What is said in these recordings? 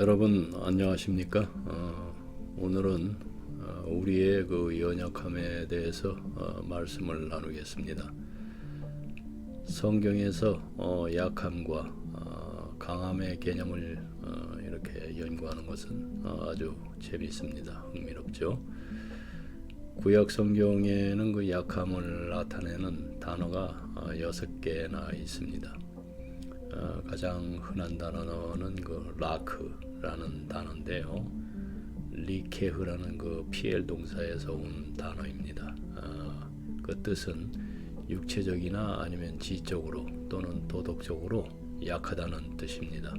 여러분 안녕하십니까? 오늘은 우리의 그 연약함에 대해서 말씀을 나누겠습니다. 성경에서 약함과 강함의 개념을 이렇게 연구하는 것은 아주 재미있습니다. 흥미롭죠. 구약 성경에는 그 약함을 나타내는 단어가 6개나 있습니다. 가장 흔한 단어는 그 라크라는 단어인데요. 리케흐라는 그 PL 동사에서 온 단어입니다. 그 뜻은 육체적이나 아니면 지적으로 또는 도덕적으로 약하다는 뜻입니다.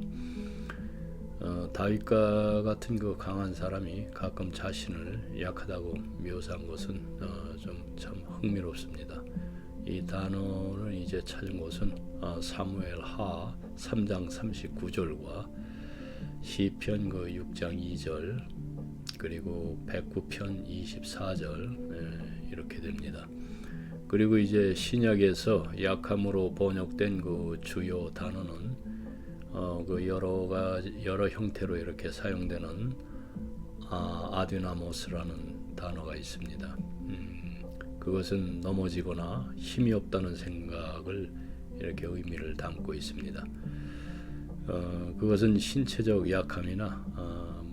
다윗과 같은 그 강한 사람이 가끔 자신을 약하다고 묘사한 것은 좀 참 흥미롭습니다. 이 단어를 이제 찾은 곳은 사무엘 하 3장 39절과 시편 그 6장 2절 그리고 109편 24절 이렇게 됩니다. 그리고 이제 신약에서 약함으로 번역된 그 주요 단어는 그 여러 형태로 이렇게 사용되는 아디나모스라는 단어가 있습니다. 그것은 넘어지거나 힘이 없다는 생각을 이렇게 의미를 담고 있습니다. 그것은 신체적 약함이나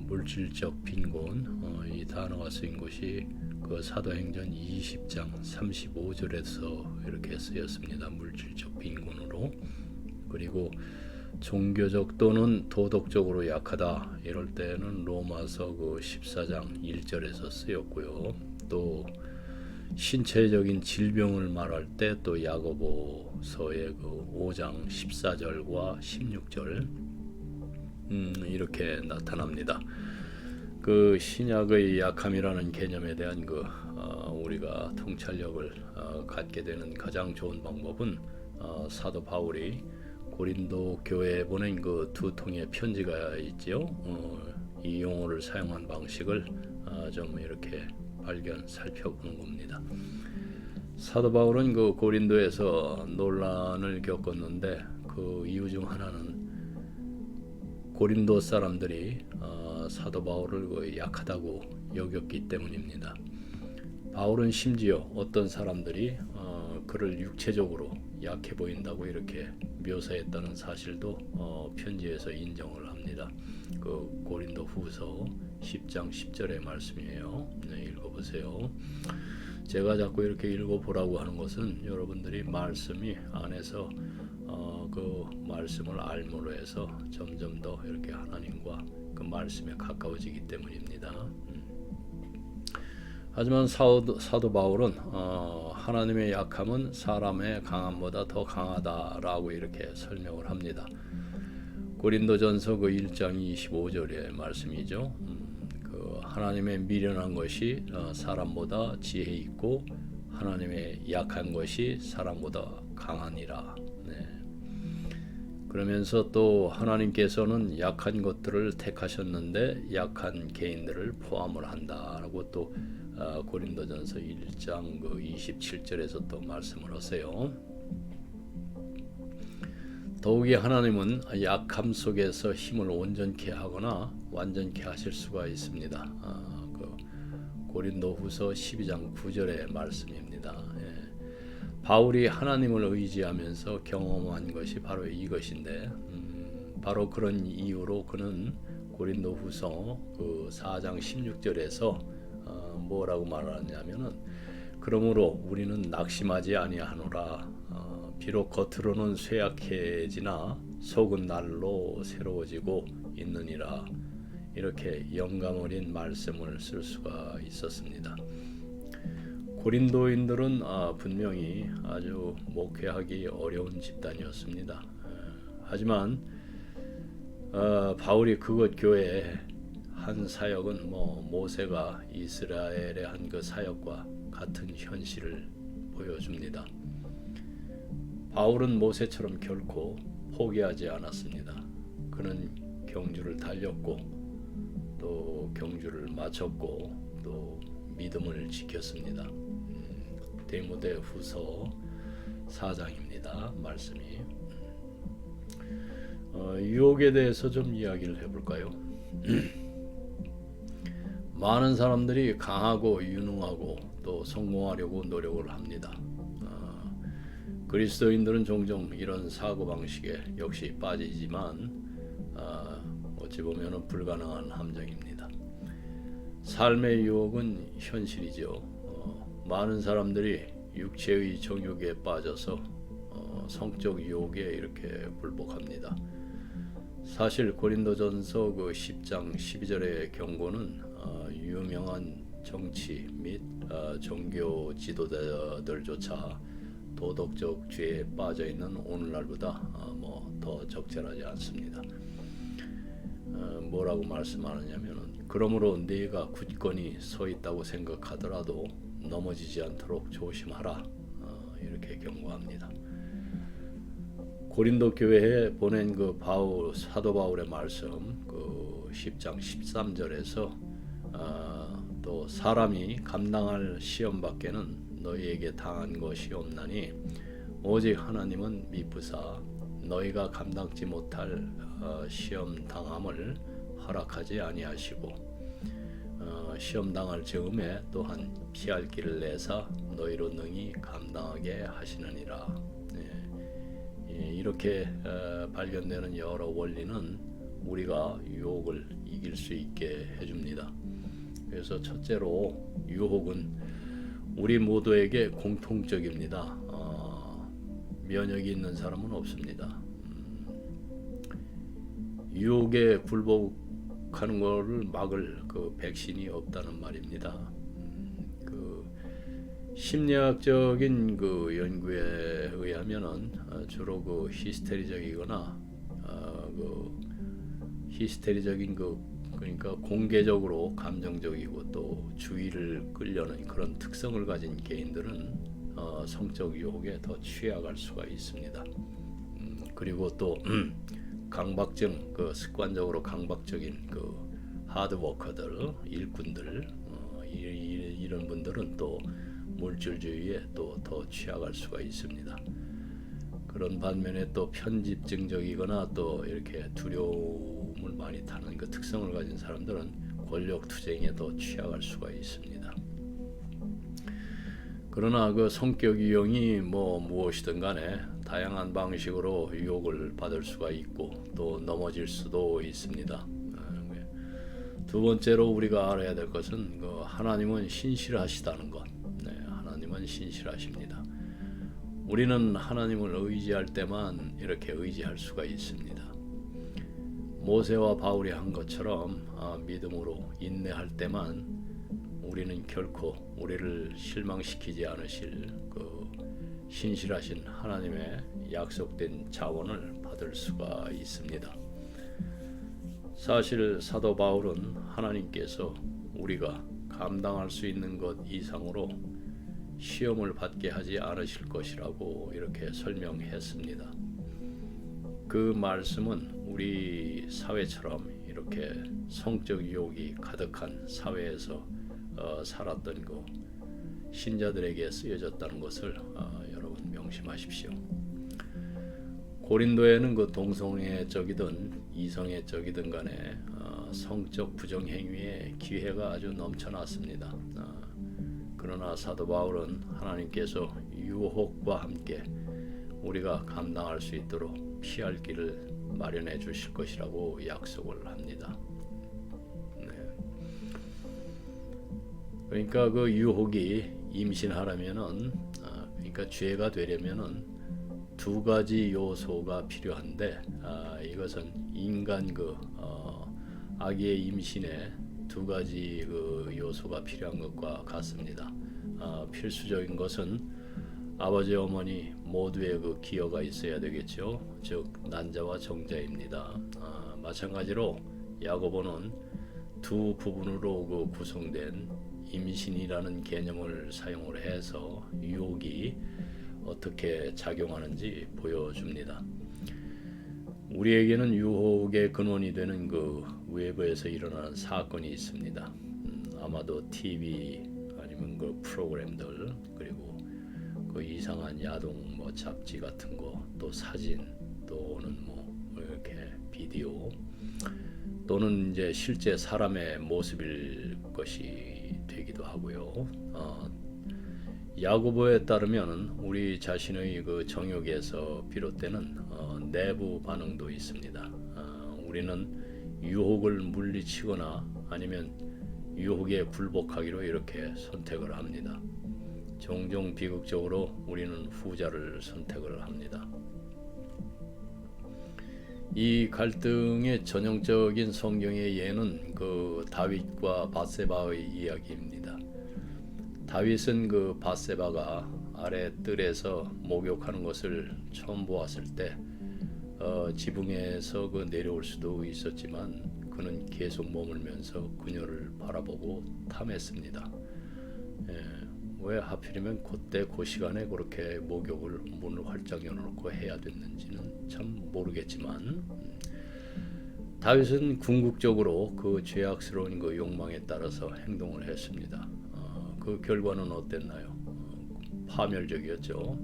물질적 빈곤, 이 단어가 쓰인 것이 그 사도행전 20장 35절에서 이렇게 쓰였습니다. 물질적 빈곤으로. 그리고 종교적 또는 도덕적으로 약하다 이럴 때는 로마서 그 14장 1절에서 쓰였고요. 또 신체적인 질병을 말할 때 또 야고보서의 그 5장 14절과 16절 이렇게 나타납니다. 그 신약의 약함이라는 개념에 대한 우리가 통찰력을 갖게 되는 가장 좋은 방법은 사도 바울이 고린도 교회에 보낸 그 2통의 편지가 있죠. 이 용어를 사용한 방식을 좀 이렇게 살펴보는 겁니다. 사도 바울은 그 고린도에서 논란을 겪었는데 그 이유 중 하나는 고린도 사람들이 사도 바울을 그 약하다고 여겼기 때문입니다. 바울은 심지어 어떤 사람들이 그를 육체적으로 약해 보인다고 이렇게 묘사했다는 사실도 편지에서 인정을 합니다. 그 고린도 후서 10장 10절의 말씀이에요. 읽어보세요. 제가 자꾸 이렇게 읽어보라고 하는 것은 여러분들이 말씀이 안에서 그 말씀을 알므로 해서 점점 더 이렇게 하나님과 그 말씀에 가까워지기 때문입니다. 하지만 사도 바울은 하나님의 약함은 사람의 강함보다 더 강하다라고 이렇게 설명을 합니다. 고린도전서 그 1장 25절의 말씀이죠. 그 하나님의 미련한 것이 사람보다 지혜 있고 하나님의 약한 것이 사람보다 강하니라. 그러면서 또 하나님께서는 약한 것들을 택하셨는데 약한 개인들을 포함을 한다라고 또 고린도전서 1장 그 27절에서 또 말씀을 하세요. 더욱이 하나님은 약함 속에서 힘을 온전케 하거나 완전케 하실 수가 있습니다. 그 고린도후서 12장 9절의 말씀입니다. 바울이 하나님을 의지하면서 경험한 것이 바로 이것인데 바로 그런 이유로 그는 고린도후서 그 4장 16절에서 뭐라고 말하냐면은 그러므로 우리는 낙심하지 아니하노라. 비록 겉으로는 쇠약해지나 속은 날로 새로워지고 있느니라. 이렇게 영감 어린 말씀을 쓸 수가 있었습니다. 고린도인들은 분명히 아주 목회하기 어려운 집단이었습니다. 하지만 바울이 그곳 교회에 한 사역은 모세가 이스라엘에 한 그 사역과 같은 현실을 보여줍니다. 바울은 모세처럼 결코 포기하지 않았습니다. 그는 경주를 달렸고 또 경주를 마쳤고 또 믿음을 지켰습니다. 디모데 후서 4장입니다. 말씀이 유혹에 대해서 좀 이야기를 해볼까요? 많은 사람들이 강하고 유능하고 또 성공하려고 노력을 합니다. 그리스도인들은 종종 이런 사고방식에 역시 빠지지만 어찌 보면 불가능한 함정입니다. 삶의 유혹은 현실이죠. 많은 사람들이 육체의 정욕에 빠져서 성적 유혹에 이렇게 굴복합니다. 사실 고린도전서 그 10장 12절의 경고는 유명한 정치 및 종교 지도자들조차 도덕적 죄에 빠져 있는 오늘날보다 뭐 더 적절하지 않습니다. 뭐라고 말씀하느냐면은 그러므로 네가 굳건히 서 있다고 생각하더라도 넘어지지 않도록 조심하라 이렇게 경고합니다. 고린도 교회에 보낸 그 사도 바울의 말씀 그 10장 13절에서 또 사람이 감당할 시험 밖에는 너희에게 당한 것이 없나니 오직 하나님은 미쁘사 너희가 감당지 못할 시험 당함을 허락하지 아니하시고 시험 당할 즈음에 또한 피할 길을 내사 너희로 능히 감당하게 하시느니라. 이렇게 발견되는 여러 원리는 우리가 유혹을 이길 수 있게 해줍니다. 그래서 첫째로 유혹은 우리 모두에게 공통적입니다. 면역이 있는 사람은 없습니다. 유혹에 굴복하는 것을 막을 그 백신이 없다는 말입니다. 그 심리학적인 그 연구에 의하면은 주로 그 히스테리적이거나 그 히스테리적인 그러니까 공개적으로 감정적이고 또 주의를 끌려는 그런 특성을 가진 개인들은 성적 유혹에 더 취약할 수가 있습니다. 그리고 또 강박증, 그 습관적으로 강박적인 그 하드워커들, 일꾼들 이런 분들은 또 물질주의에 또 더 취약할 수가 있습니다. 그런 반면에 또 편집증적이거나 또 이렇게 두려움을 많이 타는 그 특성을 가진 사람들은 권력 투쟁에 더 취약할 수가 있습니다. 그러나 그 성격 유형이 무엇이든 간에 다양한 방식으로 유혹을 받을 수가 있고 또 넘어질 수도 있습니다. 두 번째로 우리가 알아야 될 것은 하나님은 신실하시다는 것. 하나님은 신실하십니다. 우리는 하나님을 의지할 때만 이렇게 의지할 수가 있습니다. 모세와 바울이 한 것처럼 믿음으로 인내할 때만 우리는 결코 우리를 실망시키지 않으실 그 신실하신 하나님의 약속된 자원을 받을 수가 있습니다. 사실 사도 바울은 하나님께서 우리가 감당할 수 있는 것 이상으로 시험을 받게 하지 않으실 것이라고 이렇게 설명했습니다. 그 말씀은 우리 사회처럼 이렇게 성적 유혹이 가득한 사회에서 살았던 그 신자들에게 쓰여졌다는 것을 여러분 명심하십시오. 고린도에는 그 동성애적이든 이성애적이든 간에 성적 부정행위의 기회가 아주 넘쳐났습니다. 그러나 사도 바울은 하나님께서 유혹과 함께 우리가 감당할 수 있도록 피할 길을 마련해 주실 것이라고 약속을 합니다. 그러니까 그 유혹이 임신하려면은 그러니까 죄가 되려면은 두 가지 요소가 필요한데 이것은 인간 아기의 임신에 두 가지 그 요소가 필요한 것과 같습니다. 필수적인 것은 아버지 어머니 모두의 그 기여가 있어야 되겠죠. 즉 난자와 정자입니다. 마찬가지로 야고보는 두 부분으로 그 구성된 임신이라는 개념을 사용을 해서 유혹이 어떻게 작용하는지 보여줍니다. 우리에게는 유혹의 근원이 되는 그 외부에서 일어나는 사건이 있습니다. 아마도 TV 아니면 그 프로그램들 그리고 그 이상한 야동 잡지 같은 거 또 사진 또는 이렇게 비디오 또는 이제 실제 사람의 모습일 것이 되기도 하고요. 야고보에 따르면 우리 자신의 그 정욕에서 비롯되는 내부 반응도 있습니다. 우리는 유혹을 물리치거나 아니면 유혹에 굴복하기로 이렇게 선택을 합니다. 종종 비극적으로 우리는 후자를 선택을 합니다. 이 갈등의 전형적인 성경의 예는 그 다윗과 밧세바의 이야기입니다. 다윗은 그 밧세바가 아래 뜰에서 목욕하는 것을 처음 보았을 때 지붕에서 그 내려올 수도 있었지만 그는 계속 머물면서 그녀를 바라보고 탐했습니다. 왜 하필이면 그때 그 시간에 그렇게 목욕을 문을 활짝 열어놓고 해야 됐는지는 참 모르겠지만 다윗은 궁극적으로 그 죄악스러운 그 욕망에 따라서 행동을 했습니다. 그 결과는 어땠나요? 파멸적이었죠.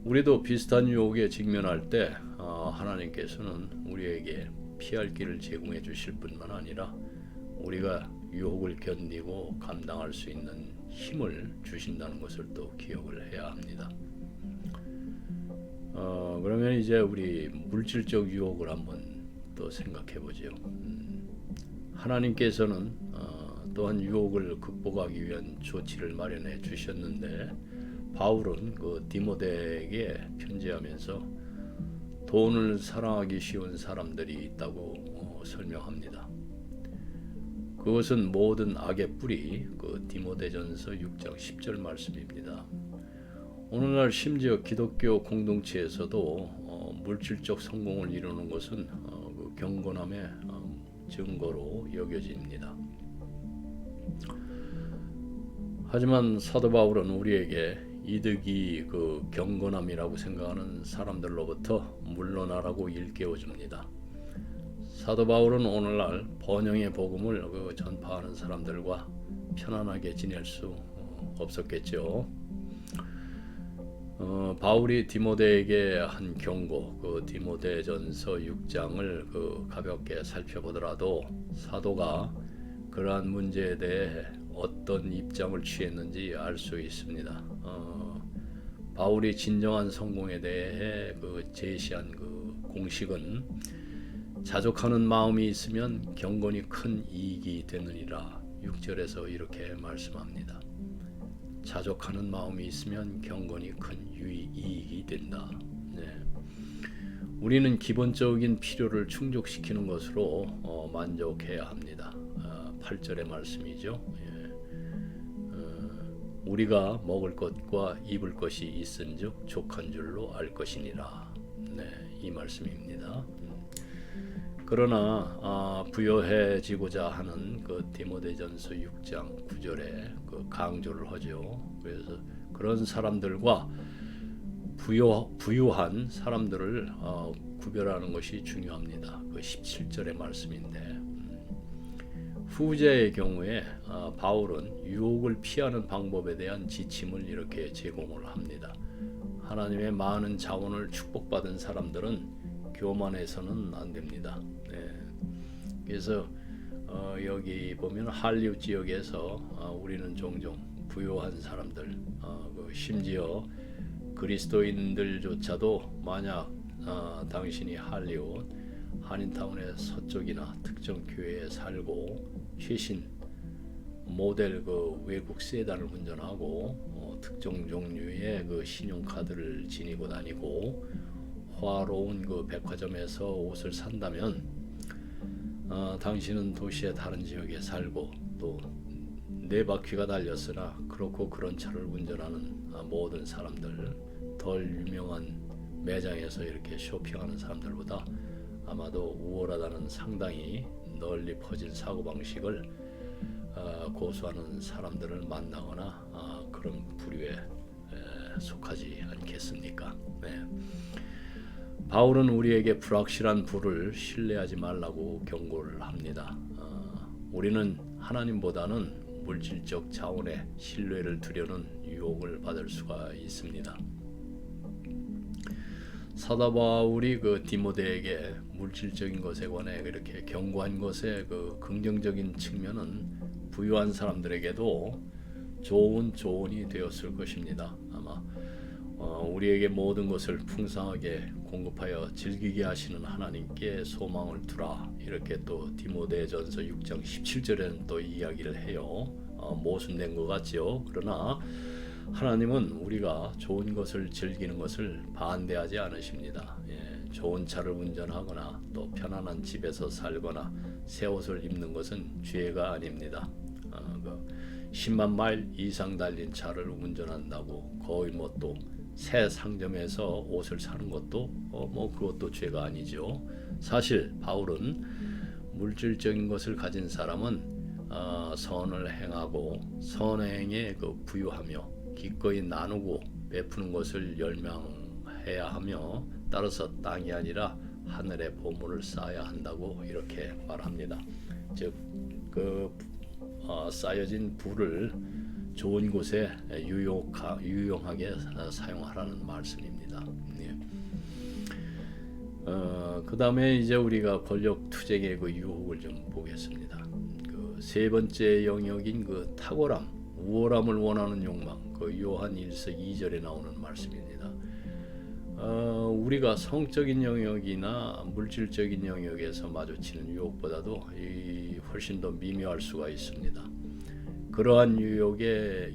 우리도 비슷한 유혹에 직면할 때 하나님께서는 우리에게 피할 길을 제공해 주실 뿐만 아니라 우리가 유혹을 견디고 감당할 수 있는 힘을 주신다는 것을 또 기억을 해야 합니다. 그러면 이제 우리 물질적 유혹을 한번 또 생각해 보죠. 하나님께서는 또한 유혹을 극복하기 위한 조치를 마련해 주셨는데 바울은 그 디모데에게 편지하면서 돈을 사랑하기 쉬운 사람들이 있다고 설명합니다. 그것은 모든 악의 뿌리, 그 디모데전서 6장 10절 말씀입니다. 오늘날 심지어 기독교 공동체에서도 물질적 성공을 이루는 것은 그 경건함의 증거로 여겨집니다. 하지만 사도 바울은 우리에게 이득이 그 경건함이라고 생각하는 사람들로부터 물러나라고 일깨워 줍니다. 사도 바울은 오늘날 번영의 복음을 그 전파하는 사람들과 편안하게 지낼 수 없었겠죠. 바울이 디모데에게 한 경고, 그 디모데전서 6장을 그 가볍게 살펴보더라도 사도가 그러한 문제에 대해 어떤 입장을 취했는지 알 수 있습니다. 바울이 진정한 성공에 대해 그 제시한 그 공식은 자족하는 마음이 있으면 경건이 큰 이익이 되느니라. 6절에서 이렇게 말씀합니다. 자족하는 마음이 있으면 경건이 큰 이익이 된다. 우리는 기본적인 필요를 충족시키는 것으로 만족해야 합니다. 8절의 말씀이죠. 우리가 먹을 것과 입을 것이 있은즉 족한 줄로 알 것이니라. 이 말씀입니다. 그러나 부여해지고자 하는 그 디모데전서 6장 9절에 그 강조를 하죠. 그래서 그런 사람들과 부유한 사람들을 구별하는 것이 중요합니다. 그 17절의 말씀인데 후자의 경우에 바울은 유혹을 피하는 방법에 대한 지침을 이렇게 제공을 합니다. 하나님의 많은 자원을 축복받은 사람들은 교만해서는 안 됩니다. 그래서 여기 보면 한류 지역에서 우리는 종종 부유한 사람들, 심지어 그리스도인들조차도 만약 당신이 할리우드, 한인타운의 서쪽이나 특정 교회에 살고 최신 모델 그 외국 세단을 운전하고 특정 종류의 그 신용카드를 지니고 다니고 화로운 그 백화점에서 옷을 산다면 당신은 도시의 다른 지역에 살고 또 네 바퀴가 달렸으나 그렇고 그런 차를 운전하는 모든 사람들, 덜 유명한 매장에서 이렇게 쇼핑하는 사람들보다 아마도 우월하다는 상당히 널리 퍼진 사고방식을 고수하는 사람들을 만나거나 그런 부류에 속하지 않겠습니까? 바울은 우리에게 불확실한 부를 신뢰하지 말라고 경고를 합니다. 우리는 하나님보다는 물질적 자원에 신뢰를 두려는 유혹을 받을 수가 있습니다. 사도 바울이 그 디모데에게 물질적인 것에 관해 그렇게 경고한 것의 그 긍정적인 측면은 부유한 사람들에게도 좋은 조언이 되었을 것입니다. 아마 우리에게 모든 것을 풍성하게 공급하여 즐기게 하시는 하나님께 소망을 두라, 이렇게 또 디모데전서 6장 17절에는 또 이야기를 해요. 모순된 것 같죠. 그러나 하나님은 우리가 좋은 것을 즐기는 것을 반대하지 않으십니다. 좋은 차를 운전하거나 또 편안한 집에서 살거나 새 옷을 입는 것은 죄가 아닙니다. 10만 마일 이상 달린 차를 운전한다고 거의 뭐 또 새 상점에서 옷을 사는 것도 그것도 죄가 아니죠. 사실 바울은 물질적인 것을 가진 사람은 선을 행하고 선행에 부유하며 기꺼이 나누고 베푸는 것을 열망해야 하며, 따라서 땅이 아니라 하늘의 보물을 쌓아야 한다고 이렇게 말합니다. 즉 쌓여진 부를 좋은 곳에 유용하게 사용하라는 말씀입니다. 그 다음에 이제 우리가 권력 투쟁의 그 유혹을 좀 보겠습니다. 세 번째 영역인 탁월함, 우월함을 원하는 욕망, 요한 1서 2절에 나오는 말씀입니다. 우리가 성적인 영역이나 물질적인 영역에서 마주치는 유혹보다도 훨씬 더 미묘할 수가 있습니다. 그러한 유혹에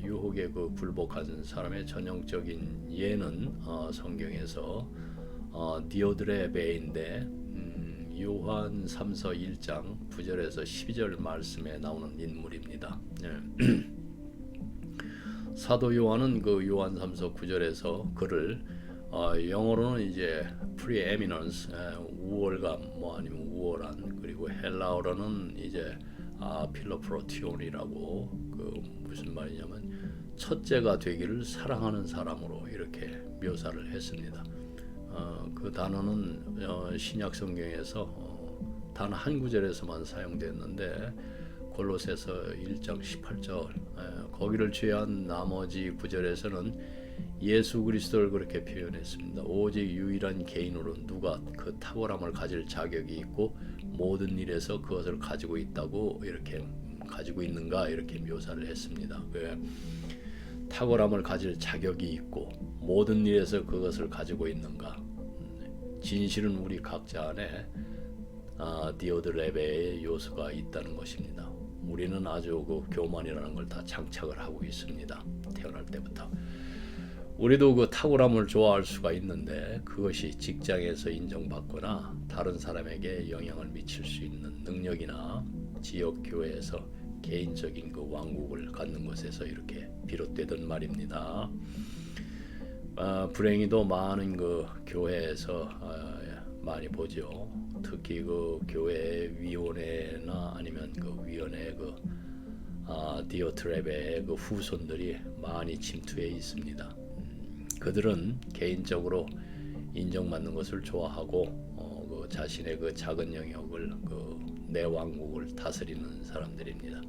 굴복하는 사람의 전형적인 예는 성경에서 디오드레베인데 요한 3서 1장 9절에서 12절 말씀에 나오는 인물입니다. 사도 요한은 요한 3서 9절에서 그를 영어로는 이제 preeminence, 우월감, 아니면 우월한, 그리고 헬라어로는 이제 필로프로티온이라고 무슨 말이냐면 첫째가 되기를 사랑하는 사람으로 이렇게 묘사를 했습니다. 그 단어는 신약 성경에서 단 한 구절에서만 사용됐는데 골로새서 1장 18절 거기를 제외한 나머지 구절에서는 예수 그리스도를 그렇게 표현했습니다. 오직 유일한 개인으로 누가 그 탁월함을 가질 자격이 있고 모든 일에서 그것을 가지고 있다고 이렇게 가지고 있는가 이렇게 묘사를 했습니다. 왜 탁월함을 가질 자격이 있고 모든 일에서 그것을 가지고 있는가? 진실은 우리 각자 안에 디오드레베의 요소가 있다는 것입니다. 우리는 아주 교만이라는 걸 다 장착을 하고 있습니다. 태어날 때부터. 우리도 탁월함을 좋아할 수가 있는데 그것이 직장에서 인정받거나 다른 사람에게 영향을 미칠 수 있는 능력이나 지역 교회에서 개인적인 왕국을 갖는 것에서 이렇게 비롯되던 말입니다. 불행히도 많은 교회에서 많이 보죠. 특히 교회 위원회나 아니면 위원회 디오트레베의 후손들이 많이 침투해 있습니다. 그들은 개인적으로 인정받는 것을 좋아하고 자신의 작은 영역을 내 왕국을 다스리는 사람들입니다.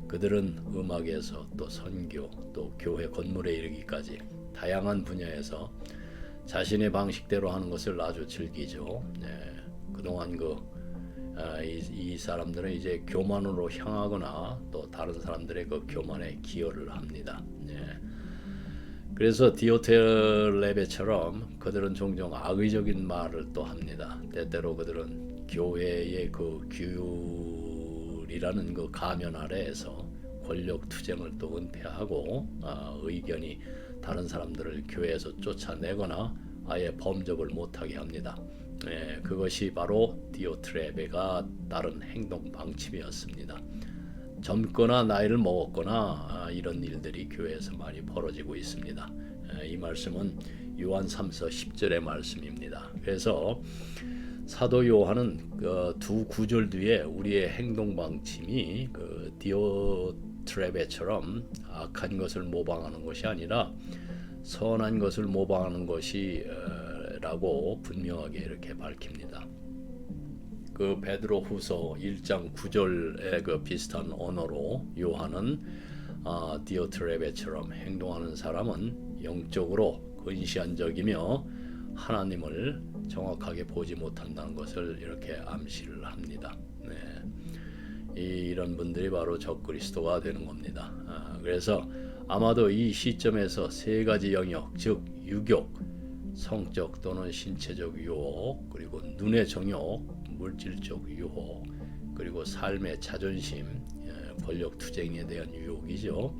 그들은 음악에서 또 선교 또 교회 건물에 이르기까지 다양한 분야에서 자신의 방식대로 하는 것을 아주 즐기죠. 그동안 이 사람들은 이제 교만으로 향하거나 또 다른 사람들의 교만에 기여를 합니다. 그래서 디오트레베처럼 그들은 종종 악의적인 말을 또 합니다. 때때로 그들은 교회의 규율이라는 가면 아래에서 권력 투쟁을 또 은폐하고 의견이 다른 사람들을 교회에서 쫓아내거나 아예 범접을 못하게 합니다. 그것이 바로 디오트레베가 따른 행동 방침이었습니다. 젊거나 나이를 먹었거나 이런 일들이 교회에서 많이 벌어지고 있습니다. 이 말씀은 요한 3서 10절의 말씀입니다. 그래서 사도 요한은 두 구절 뒤에 우리의 행동 방침이 디오트레베처럼 악한 것을 모방하는 것이 아니라 선한 것을 모방하는 것이라고 분명하게 이렇게 밝힙니다. 베드로후서 1장 9절의 비슷한 언어로 요한은 디오트레베처럼 행동하는 사람은 영적으로 근시안적이며 하나님을 정확하게 보지 못한다는 것을 이렇게 암시를 합니다. 네. 이런 분들이 바로 적그리스도가 되는 겁니다. 그래서 아마도 이 시점에서 세 가지 영역, 즉 유욕, 성적 또는 신체적 유혹, 그리고 눈의 정욕, 물질적 유혹, 그리고 삶의 자존심, 권력 투쟁에 대한 유혹이죠.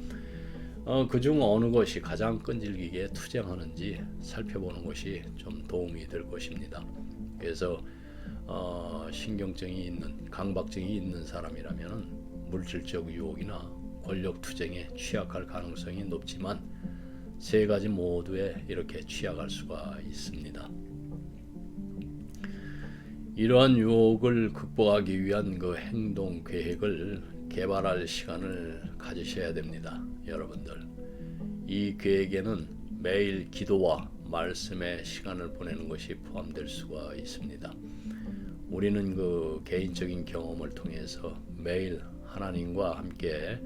그중 어느 것이 가장 끈질기게 투쟁하는지 살펴보는 것이 좀 도움이 될 것입니다. 그래서 신경증이 있는, 강박증이 있는 사람이라면 물질적 유혹이나 권력 투쟁에 취약할 가능성이 높지만 세 가지 모두에 이렇게 취약할 수가 있습니다. 이러한 유혹을 극복하기 위한 그 행동 계획을 개발할 시간을 가지셔야 됩니다. 여러분들, 이 계획에는 매일 기도와 말씀의 시간을 보내는 것이 포함될 수가 있습니다. 우리는 그 개인적인 경험을 통해서 매일 하나님과 함께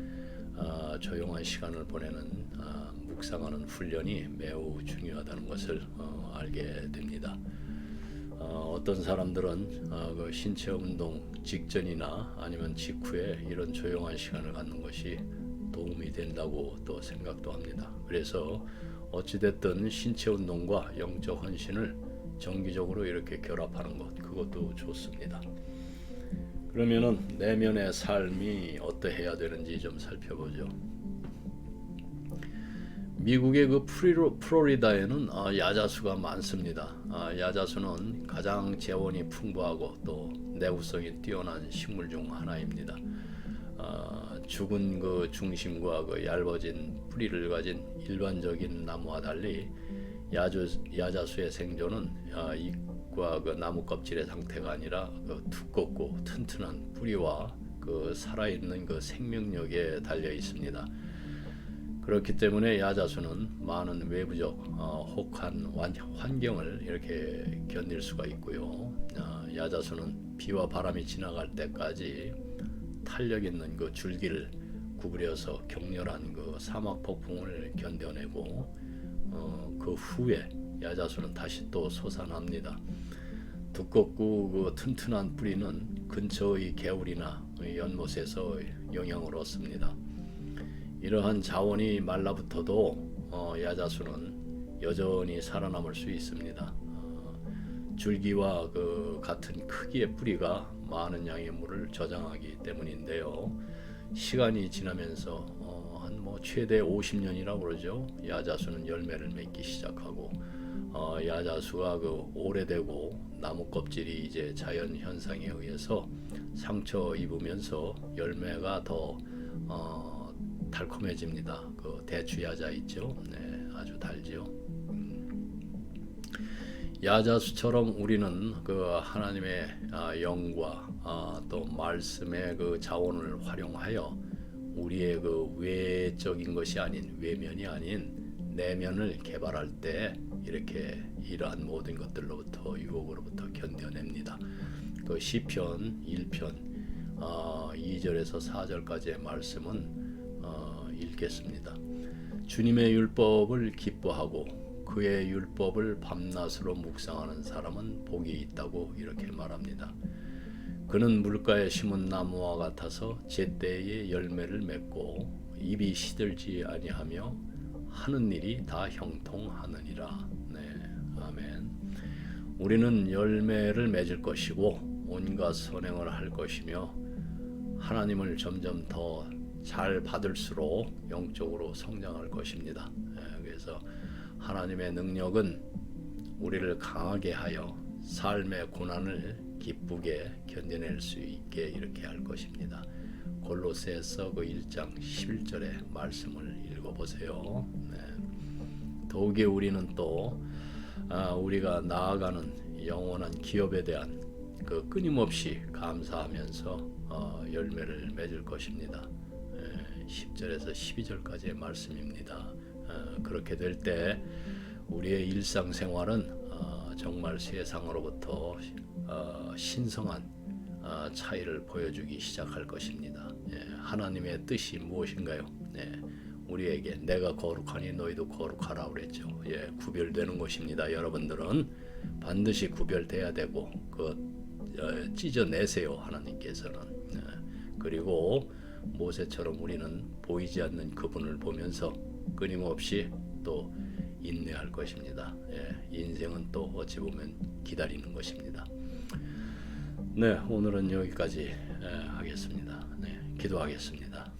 조용한 시간을 보내는 묵상하는 훈련이 매우 중요하다는 것을 알게 됩니다. 어떤 사람들은 그 신체 운동 직전이나 아니면 직후에 이런 조용한 시간을 갖는 것이 도움이 된다고 또 생각도 합니다. 그래서 어찌됐든 신체 운동과 영적 헌신을 정기적으로 이렇게 결합하는 것, 그것도 좋습니다. 그러면은 내면의 삶이 어떠해야 되는지 좀 살펴보죠. 미국의 그 플로리다에는 야자수가 많습니다. 야자수는 가장 재원이 풍부하고 또 내구성이 뛰어난 식물 중 하나입니다. 죽은 그 중심과 그 얇아진 뿌리를 가진 일반적인 나무와 달리 야자수의 생존은 잎과 그 나무 껍질의 상태가 아니라 그 두껍고 튼튼한 뿌리와 그 살아있는 그 생명력에 달려 있습니다. 그렇기 때문에 야자수는 많은 외부적 혹한 환경을 이렇게 견딜 수가 있고요. 야자수는 비와 바람이 지나갈 때까지 탄력 있는 그 줄기를 구부려서 격렬한 그 사막 폭풍을 견뎌내고 그 후에 야자수는 다시 또 솟아납니다. 두껍고 그 튼튼한 뿌리는 근처의 개울이나 연못에서 영향을 얻습니다. 이러한 자원이 말라붙어도 야자수는 여전히 살아남을 수 있습니다. 줄기와 그 같은 크기의 뿌리가 많은 양의 물을 저장하기 때문인데요. 시간이 지나면서 한 최대 50년이라고 그러죠. 야자수는 열매를 맺기 시작하고 야자수가 그 오래되고 나무 껍질이 이제 자연 현상에 의해서 상처 입으면서 열매가 더 달콤해집니다. 그 대추 야자 있죠. 네, 아주 달죠. 야자수처럼 우리는 그 하나님의 영과 또 말씀의 그 자원을 활용하여 우리의 그 외적인 것이 아닌, 외면이 아닌 내면을 개발할 때 이렇게 이러한 모든 것들로부터 유혹으로부터 견뎌냅니다. 그 시편 1편 2절에서 4절까지의 말씀은 읽겠습니다. 주님의 율법을 기뻐하고 그의 율법을 밤낮으로 묵상하는 사람은 복이 있다고 이렇게 말합니다. 그는 물가에 심은 나무와 같아서 제때에 열매를 맺고 입이 시들지 아니하며 하는 일이 다 형통하느니라. 네, 아멘. 우리는 열매를 맺을 것이고 온갖 선행을 할 것이며 하나님을 점점 더 잘 받을수록 영적으로 성장할 것입니다. 그래서 하나님의 능력은 우리를 강하게 하여 삶의 고난을 기쁘게 견뎌낼 수 있게 이렇게 할 것입니다. 골로새서 그 1장 11절의 말씀을 읽어보세요. 네. 더욱이 우리는 또 우리가 나아가는 영원한 기업에 대한 그 끊임없이 감사하면서 열매를 맺을 것입니다. 10절에서 12절까지의 말씀입니다. 그렇게 될 때 우리의 일상생활은 정말 세상으로부터 신성한 차이를 보여주기 시작할 것입니다. 하나님의 뜻이 무엇인가요? 우리에게 내가 거룩하니 너희도 거룩하라 그랬죠. 예, 구별되는 것입니다. 여러분들은 반드시 구별돼야 되고 찢어내세요 하나님께서는. 그리고 모세처럼 우리는 보이지 않는 그분을 보면서 끊임없이 또 인내할 것입니다. 예, 인생은 또 어찌 보면 기다리는 것입니다. 네, 오늘은 여기까지 하겠습니다. 네, 기도하겠습니다.